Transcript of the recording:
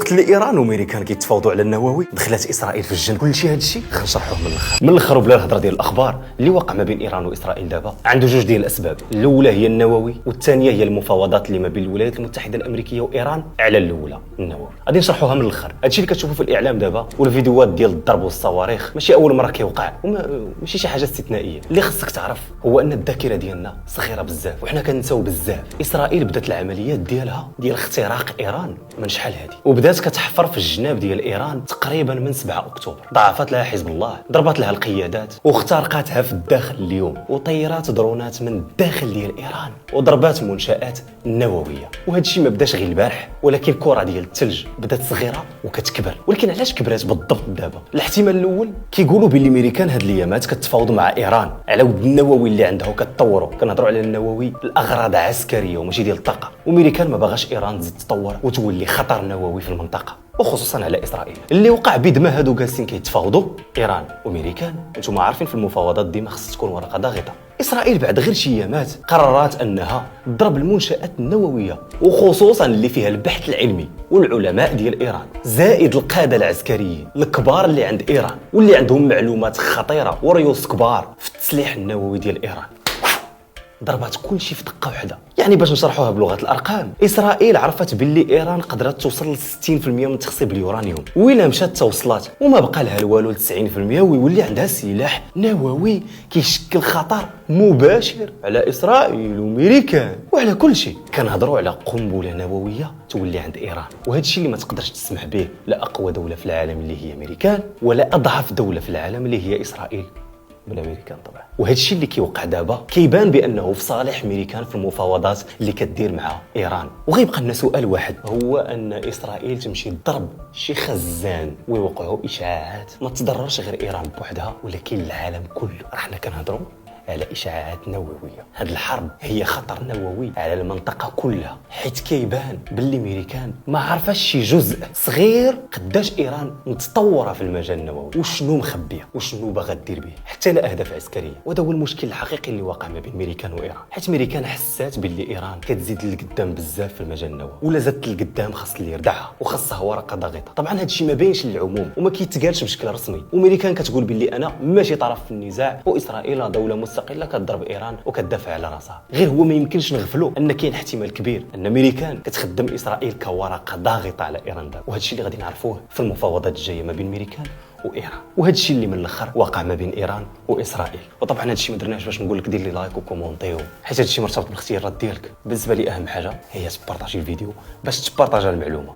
وقت اللي ايران وامريكان كيتفاوضوا على النووي دخلت اسرائيل في الجن. كلشي هادشي غنشرحوه من الاخر وبلا الهضره ديال الاخبار. اللي واقع ما بين ايران واسرائيل دابا عنده جوج ديال الاسباب. الاولى هي النووي والثانيه هي المفاوضات اللي ما بين الولايات المتحده الامريكيه وايران على الاولى النووي. غادي نشرحوها من الاخر. هادشي اللي كتشوفوا في الاعلام دابا والفيديوهات ديال الضرب والصواريخ ماشي اول مره كيوقع وماشي شي حاجه استثنائيه. اللي خصك تعرف هو ان الذاكره ديالنا صغيره بزاف وحنا كنساو بزاف. اسرائيل بدات العمليات ديالها ديال اختراق ايران من شحال هادي، وبدات كتحفر في الجناب ديال ايران تقريبا من 7 اكتوبر. ضعفت لها حزب الله، ضربت لها القيادات واخترقتها في الداخل اليوم، وطيرات درونات من الداخل ديال ايران وضربات منشآت نوويه. وهذا الشيء ما بداش غير البارح، ولكن كره ديال الثلج بدات صغيره وكتكبر. ولكن علاش كبرات بالضبط دابا؟ الاحتمال الاول كيقولوا باللي امريكان هاد الايامات كتفاوض مع ايران على ود النووي اللي عندها وكتطوروا. كنهضروا على النووي الاغراض عسكريه وماشي ديال الطاقه. وامريكان ما باغاش ايران تزيد تطور وتولي خطر نووي في المنطقه، وخصوصا على اسرائيل. اللي وقع بيد ما هادو جالسين كيتفاوضوا ايران وامريكان. انتم عارفين في المفاوضات ديما خص تكون ورقه ضاغطه. اسرائيل بعد غير شي ايامات قررت انها تضرب المنشآت النوويه، وخصوصا اللي فيها البحث العلمي والعلماء ديال ايران، زائد القاده العسكريين الكبار اللي عند ايران واللي عندهم معلومات خطيره وريوس كبار في التسليح النووي ديال ايران. ضربات كل شيء في دقه واحده. يعني باش نشرحوها بلغه الارقام، اسرائيل عرفت باللي ايران قدرت توصل ل 60% من تخصيب اليورانيوم، وإلا مشات توصلات وما بقى لها الوالو ل 90% ويولي عندها سلاح نووي كيشكل خطر مباشر على اسرائيل وامريكان وعلى كل شيء. كنهضروا على قنبله نوويه تولي عند ايران، وهذا الشيء اللي ما تقدرش تسمح به لا اقوى دوله في العالم اللي هي امريكان، ولا اضعف دوله في العالم اللي هي اسرائيل من امريكان طبعا. وهذا الشيء اللي كيوقع دابا كيبان بانه في صالح امريكان في المفاوضات اللي كدير مع ايران. وغيبقى لنا سؤال واحد، هو ان اسرائيل تمشي تضرب شي خزان ويوقعوا اشاعات ما تضررش غير ايران بوحدها ولكن العالم كله. راحنا كنهضروا على اشاعات نوويه. هاد الحرب هي خطر نووي على المنطقه كلها، حيت كيبان باللي امريكان ما عرفاش شي جزء صغير قداش ايران متطوره في المجال النووي وشنو مخبيه وشنو باغا دير به، حتى لا اهداف عسكريه. وهذا هو المشكل الحقيقي اللي واقع ما بين امريكان وايران، حيت امريكان حسات باللي ايران كتزيد للقدام بزاف في المجال النووي، ولا زادت للقدام خاص اللي يردعها وخاصها ورقه ضاغطه. طبعا هذا الشيء ما باينش للعموم وما كيتقالش بشكل رسمي، وامريكان كتقول باللي انا ماشي طرف في النزاع واسرائيل دوله مستقله كتضرب ايران وكتدافع على راسها. غير هو ما يمكنش نغفلوا ان كاين احتمال كبير ان امريكان كتخدم اسرائيل كورقه ضاغطه على ايران دابا. وهذا الشيء اللي غادي نعرفوه في المفاوضات الجايه ما بين امريكان وايران. وهذا الشيء اللي من الاخر واقع ما بين ايران واسرائيل. وطبعا هذا الشيء ما درناش باش نقول لك دير لي لايك وكومونتيو، حيت هذا الشيء مرتبط بالاختيارات ديالك. بالنسبه لي اهم حاجه هي تبارطاجي الفيديو باش تبارطاجي المعلومه.